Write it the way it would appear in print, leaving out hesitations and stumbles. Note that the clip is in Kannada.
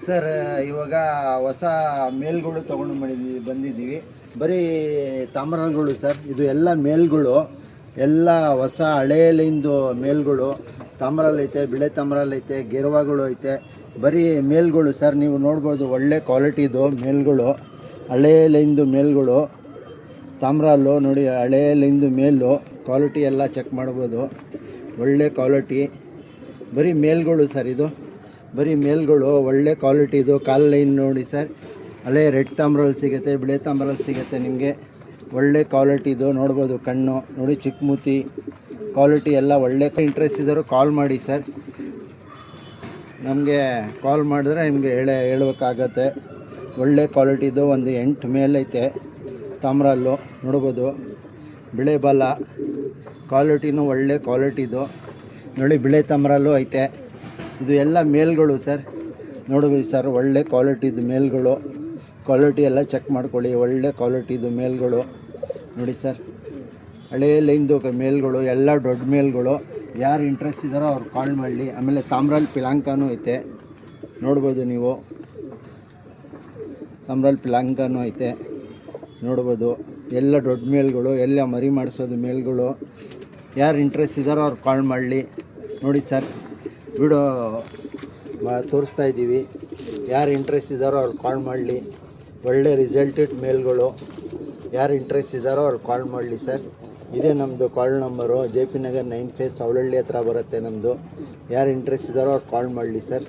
ಸರ್ ಇವಾಗ ಹೊಸ ಮೇಲ್ಗಳು ತೊಗೊಂಡು ಬಂದಿದ್ದೀವಿ. ಬರೀ ತಾಮ್ರಗಳು ಸರ್, ಇದು ಎಲ್ಲ ಮೇಲ್ಗಳು ಎಲ್ಲ ಹೊಸ ಹಳೆಯಲಿಂದು ಮೇಲ್ಗಳು. ತಾಮ್ರಲ್ಲೈತೆ, ಬಿಳೆ ತಾಮ್ರಲ್ಲೈತೆ, ಗೆರವಾಗಳು ಐತೆ. ಬರೀ ಮೇಲ್ಗಳು ಸರ್, ನೀವು ನೋಡ್ಬೋದು ಒಳ್ಳೆ ಕ್ವಾಲಿಟಿದು ಮೇಲ್ಗಳು, ಹಳೆಯಲಿಂದು ಮೇಲ್ಗಳು. ತಾಮ್ರಲ್ಲು ನೋಡಿ, ಹಳೆಯಲಿಂದು ಮೇಲು ಕ್ವಾಲಿಟಿ ಎಲ್ಲ ಚೆಕ್ ಮಾಡ್ಬೋದು, ಒಳ್ಳೆ ಕ್ವಾಲಿಟಿ. ಬರೀ ಮೇಲ್ಗಳು ಸರ್, ಇದು ಬರೀ ಮೇಲ್ಗಳು ಒಳ್ಳೆ ಕ್ವಾಲಿಟಿದು. ಕಾಲ್ ಲೈನ್ ನೋಡಿ ಸರ್, ಹಳೆ ರೆಡ್ ತಾಮ್ರಲ್ಲಿ ಸಿಗುತ್ತೆ, ಬಿಳೆ ತಾಮ್ರಲ್ಲಿ ಸಿಗುತ್ತೆ ನಿಮಗೆ. ಒಳ್ಳೆ ಕ್ವಾಲಿಟಿದು ನೋಡ್ಬೋದು. ಕಣ್ಣು ನೋಡಿ, ಚಿಕ್ಕ ಮೂತಿ ಕ್ವಾಲಿಟಿ ಎಲ್ಲ ಒಳ್ಳೆ. ಇಂಟ್ರೆಸ್ಟ್ ಇದ್ದರು ಕಾಲ್ ಮಾಡಿ ಸರ್, ನಮಗೆ ಕಾಲ್ ಮಾಡಿದ್ರೆ ನಿಮಗೆ ಹೇಳ್ಬೇಕಾಗತ್ತೆ. ಒಳ್ಳೆ ಕ್ವಾಲಿಟಿದು ಒಂದು 8 ಮೇಲೈತೆ ತಾಮ್ರಲ್ಲು ನೋಡ್ಬೋದು. ಬಿಳೆ ಬಾಲ ಕ್ವಾಲಿಟಿನೂ ಒಳ್ಳೆ ಕ್ವಾಲಿಟಿದು ನೋಡಿ, ಬಿಳೆ ತಾಮ್ರಲ್ಲೂ ಐತೆ. ಇದು ಎಲ್ಲ ಮೇಲ್ಗಳು ಸರ್, ನೋಡ್ಬೋದು ಸರ್, ಒಳ್ಳೆ ಕ್ವಾಲಿಟಿದು ಮೇಲ್ಗಳು. ಕ್ವಾಲಿಟಿ ಎಲ್ಲ ಚೆಕ್ ಮಾಡ್ಕೊಳ್ಳಿ, ಒಳ್ಳೆ ಕ್ವಾಲಿಟಿದು ಮೇಲ್ಗಳು ನೋಡಿ ಸರ್. ಹಳೆಯ ಲೈನ್ದು ಮೇಲ್ಗಳು ಎಲ್ಲ ದೊಡ್ಡ ಮೇಲ್ಗಳು. ಯಾರು ಇಂಟ್ರೆಸ್ಟ್ ಇದ್ದಾರೋ ಅವ್ರು ಕಾಲ್ ಮಾಡಲಿ. ಆಮೇಲೆ ತಾಮ್ರಲ್ಲಿ ಪಿಲಾಂಕನೂ ಐತೆ ನೋಡ್ಬೋದು ನೀವು, ತಾಮ್ರಲ್ಲಿ ಪಿಲಾಂಕನೂ ಐತೆ ನೋಡ್ಬೋದು. ಎಲ್ಲ ದೊಡ್ಡ ಮೇಲ್ಗಳು, ಎಲ್ಲ ಮರಿ ಮಾಡಿಸೋದು ಮೇಲ್ಗಳು. ಯಾರು ಇಂಟ್ರೆಸ್ಟ್ ಇದ್ದಾರೋ ಅವ್ರು ಕಾಲ್ ಮಾಡಲಿ. ನೋಡಿ ಸರ್, ವಿಡಿಯೋ ತೋರಿಸ್ತಾ ಇದ್ದೀವಿ. ಯಾರು ಇಂಟ್ರೆಸ್ಟ್ ಇದ್ದಾರೋ ಅವ್ರು ಕಾಲ್ ಮಾಡಲಿ. ಒಳ್ಳೆ ರಿಸಲ್ಟೆಡ್ ಮೇಲ್ಗಳು. ಯಾರು ಇಂಟ್ರೆಸ್ಟ್ ಇದ್ದಾರೋ ಅವ್ರು ಕಾಲ್ ಮಾಡಲಿ ಸರ್. ಇದೇ ನಮ್ಮದು ಕಾಲ್ number. JP Nagar 9 face Avalahalli ಹತ್ರ ಬರುತ್ತೆ ನಮ್ಮದು. ಯಾರು ಇಂಟ್ರೆಸ್ಟ್ ಇದ್ದಾರೋ ಅವ್ರು ಕಾಲ್ ಮಾಡಲಿ ಸರ್.